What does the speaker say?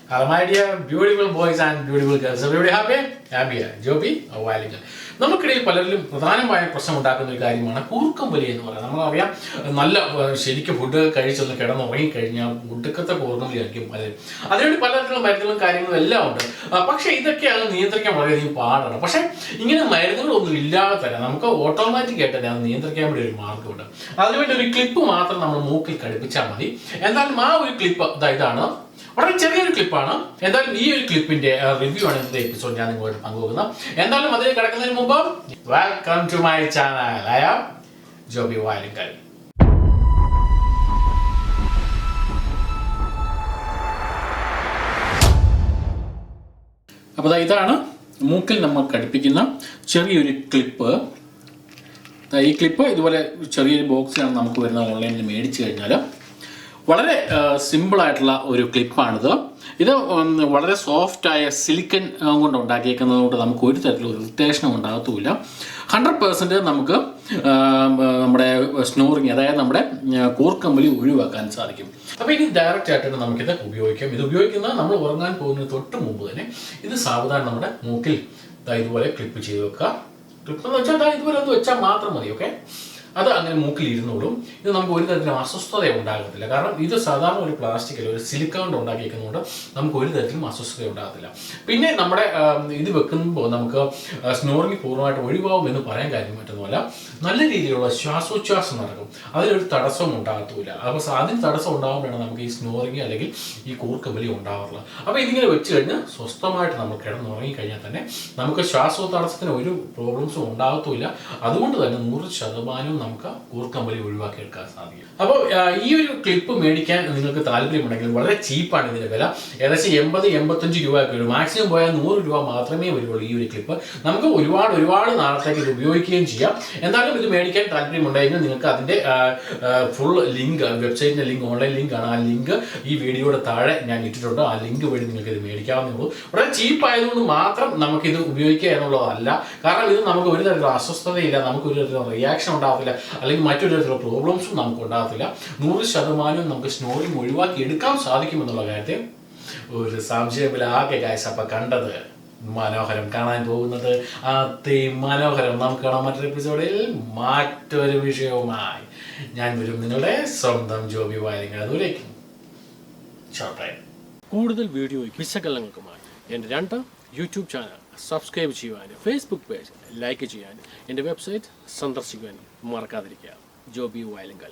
Hello, my dear beautiful boys and beautiful girls. Everybody happy? Happy. Joby, a while ago. നമുക്കിടയിൽ പലരിലും പ്രധാനമായ പ്രശ്നം ഉണ്ടാക്കുന്ന ഒരു കാര്യമാണ് കൂർക്കമ്പലി എന്ന് പറയുന്നത്. നമ്മളറിയാം, നല്ല ശരിക്കും ഫുഡ് കഴിച്ചൊന്ന് കിടന്നുറങ്ങിക്കഴിഞ്ഞാൽ ഒടുക്കത്തെ കൂർക്കമ്പലി ആയിരിക്കും പലരും. അതിനുവേണ്ടി പലതരത്തിലുള്ള മരുന്നുകളും കാര്യങ്ങളും എല്ലാം ഉണ്ട്. പക്ഷേ ഇതൊക്കെയാണ് നിയന്ത്രിക്കാൻ വളരെയധികം പാടാണ്. പക്ഷേ ഇങ്ങനെ മരുന്നുകളൊന്നും ഇല്ലാതെ തന്നെ നമുക്ക് ഓട്ടോമാറ്റിക് ആയിട്ട് തന്നെ അത് നിയന്ത്രിക്കാൻ വേണ്ടി ഒരു മാർഗ്ഗമുണ്ട്. അതിനുവേണ്ടി ഒരു ക്ലിപ്പ് മാത്രം നമ്മൾ മൂക്കിൽ ഘടിപ്പിച്ചാൽ മതി. എന്തായാലും ആ ഒരു ക്ലിപ്പ് ഇതാണ്. വളരെ ചെറിയൊരു ക്ലിപ്പാണ്. എന്തായാലും ഈ ഒരു ക്ലിപ്പിന്റെ റിവ്യൂ ആണ് ഇന്നത്തെ എപ്പിസോഡ് ഞാൻ നിങ്ങളോട് പങ്കുവെക്കുന്നത്. എന്തായാലും അതിൽ കിടക്കുന്നതിന് മുമ്പ് welcome to my channel. I am Joby Valinkal. അപ്പോൾ ഇതാണ് മൂക്കിൽ നമ്മൾ ഘടിപ്പിക്കുന്ന ചെറിയൊരു ക്ലിപ്പ്. ഈ ക്ലിപ്പ് ഇതുപോലെ ചെറിയൊരു ബോക്സിലാണ് നമുക്ക് വരുന്നത്. ഓൺലൈനിൽ മേടിച്ചു കഴിഞ്ഞാൽ വളരെ സിമ്പിളായിട്ടുള്ള ഒരു ക്ലിപ്പാണിത്. ഇത് വളരെ സോഫ്റ്റായ സിലിക്കൺ കൊണ്ട് ഉണ്ടാക്കിയേക്കുന്നത് കൊണ്ട് നമുക്ക് ഒരു തരത്തിലുള്ള ഇറിറ്റേഷനും ഉണ്ടാകത്തുമില്ല. 100% നമുക്ക് നമ്മുടെ സ്നോറിങ്, അതായത് നമ്മുടെ കൂർക്കമ്പലി ഒഴിവാക്കാൻ സാധിക്കും. അപ്പോൾ ഇനി ഡയറക്റ്റ് ആയിട്ട് നമുക്കിത് ഉപയോഗിക്കാം. ഇത് ഉപയോഗിക്കുന്നത് നമ്മൾ ഉറങ്ങാൻ പോകുന്നതിന് തൊട്ട് മുമ്പ് തന്നെ ഇത് സാവധാനം നമ്മുടെ മൂക്കിൽ ഇതുപോലെ ക്ലിപ്പ് ചെയ്ത് വെക്കുക. ക്ലിപ്പ് എന്ന് വെച്ചാൽ ഇതുപോലെ ഒന്ന് വെച്ചാൽ മാത്രം മതി. ഓക്കെ, അത് അങ്ങനെ മൂക്കിൽ ഇരുന്നോളും. ഇത് നമുക്ക് ഒരു തരത്തിലും അസ്വസ്ഥത ഉണ്ടാകത്തില്ല. കാരണം ഇത് സാധാരണ ഒരു പ്ലാസ്റ്റിക് അല്ല, ഒരു സിലിക്കൺ കൊണ്ട് ഉണ്ടാക്കിയിരിക്കുന്നതുകൊണ്ട് നമുക്ക് ഒരു തരത്തിലും അസ്വസ്ഥത ഉണ്ടാകത്തില്ല. പിന്നെ നമ്മുടെ ഇത് വെക്കുമ്പോൾ നമുക്ക് സ്നോറിങ് പൂർണ്ണമായിട്ട് ഒഴിവാകും എന്ന് പറയാൻ കാര്യം പറ്റുന്നില്ല. നല്ല രീതിയിലുള്ള ശ്വാസോച്ഛ്വാസം നടക്കും, അതിനൊരു തടസ്സവും ഉണ്ടാകത്തുമില്ല. അപ്പോൾ അതിന് തടസ്സം ഉണ്ടാകുമ്പോഴാണ് നമുക്ക് ഈ സ്നോറിങ് അല്ലെങ്കിൽ ഈ കൂർക്കമ്പലി ഉണ്ടാകാറുള്ളത്. അപ്പോൾ ഇതിങ്ങനെ വെച്ച് കഴിഞ്ഞാൽ സ്വസ്ഥമായിട്ട് നമ്മൾ കിടന്നുറങ്ങി കഴിഞ്ഞാൽ തന്നെ നമുക്ക് ശ്വാസോത്തടസ്സത്തിന് ഒരു പ്രോബ്ലംസും ഉണ്ടാകത്തുമില്ല. അതുകൊണ്ട് തന്നെ 100% നമുക്ക് കൂർക്കമ്പലി ഒഴിവാക്കിയെടുക്കാൻ സാധിക്കും. അപ്പോൾ ഈ ഒരു ക്ലിപ്പ് മേടിക്കാൻ നിങ്ങൾക്ക് താല്പര്യമുണ്ടെങ്കിൽ വളരെ ചീപ്പാണ് ഇതിന്റെ വില. ഏകദേശം 80-85 രൂപയൊക്കെ വരും. മാക്സിമം പോയാൽ 100 രൂപ മാത്രമേ വരുള്ളൂ ഈ ഒരു ക്ലിപ്പ്. നമുക്ക് ഒരുപാട് നാളത്തേക്ക് ഇത് ഉപയോഗിക്കുകയും ചെയ്യാം. എന്തായാലും ഇത് മേടിക്കാൻ താല്പര്യമുണ്ടെങ്കിൽ നിങ്ങൾക്ക് അതിന്റെ ഫുൾ ലിങ്ക്, വെബ്സൈറ്റിന്റെ ലിങ്ക്, ഓൺലൈൻ ലിങ്ക് ആണ്. ആ ലിങ്ക് ഈ വീഡിയോയുടെ താഴെ ഞാൻ ഇട്ടിട്ടുണ്ട്. ആ ലിങ്ക് വഴി നിങ്ങൾക്ക് ഇത് മേടിക്കാവുന്നേ. വളരെ ചീപ്പായതുകൊണ്ട് മാത്രം നമുക്കിത് ഉപയോഗിക്കുക എന്നുള്ളതല്ല. കാരണം ഇത് നമുക്ക് ഒരു തരത്തിലുള്ള അസ്വസ്ഥതയില്ല, നമുക്ക് ഒരു തരത്തിലുള്ള റിയാക്ഷൻ ഉണ്ടാകത്തില്ല, അല്ലെങ്കിൽ മറ്റൊരു തരത്തിലുള്ള പ്രോബ്ലംസും നമുക്ക് ഉണ്ടാകത്തില്ല. 100% നമുക്ക് സ്നോറിങ് ഒഴിവാക്കി എടുക്കാൻ സാധിക്കുമെന്നുള്ള കാര്യത്തിൽ ഒരു സംശയമില്ല. ആകെ ഗൈസ്, അപ്പം കണ്ടത് മനോഹരം, കാണാൻ പോകുന്നത് അതിമനോഹരം. നമുക്ക് കാണാം മറ്റൊരു എപ്പിസോഡിൽ മറ്റൊരു വിഷയവുമായി. ഞാൻ വരും, നിങ്ങളുടെ സ്വന്തം ജോബി വാലിങ്കൽ. അതുവരേക്കും കൂടുതൽ വീഡിയോയ്ക്ക് വിശകലനങ്ങൾക്കുമായി എൻ്റെ 2 യൂട്യൂബ് ചാനൽ സബ്സ്ക്രൈബ് ചെയ്യുവാനും ഫേസ്ബുക്ക് പേജ് ലൈക്ക് ചെയ്യാനും എൻ്റെ വെബ്സൈറ്റ് സന്ദർശിക്കുവാനും മറക്കാതിരിക്കുക. ജോബി വാലിങ്കൽ.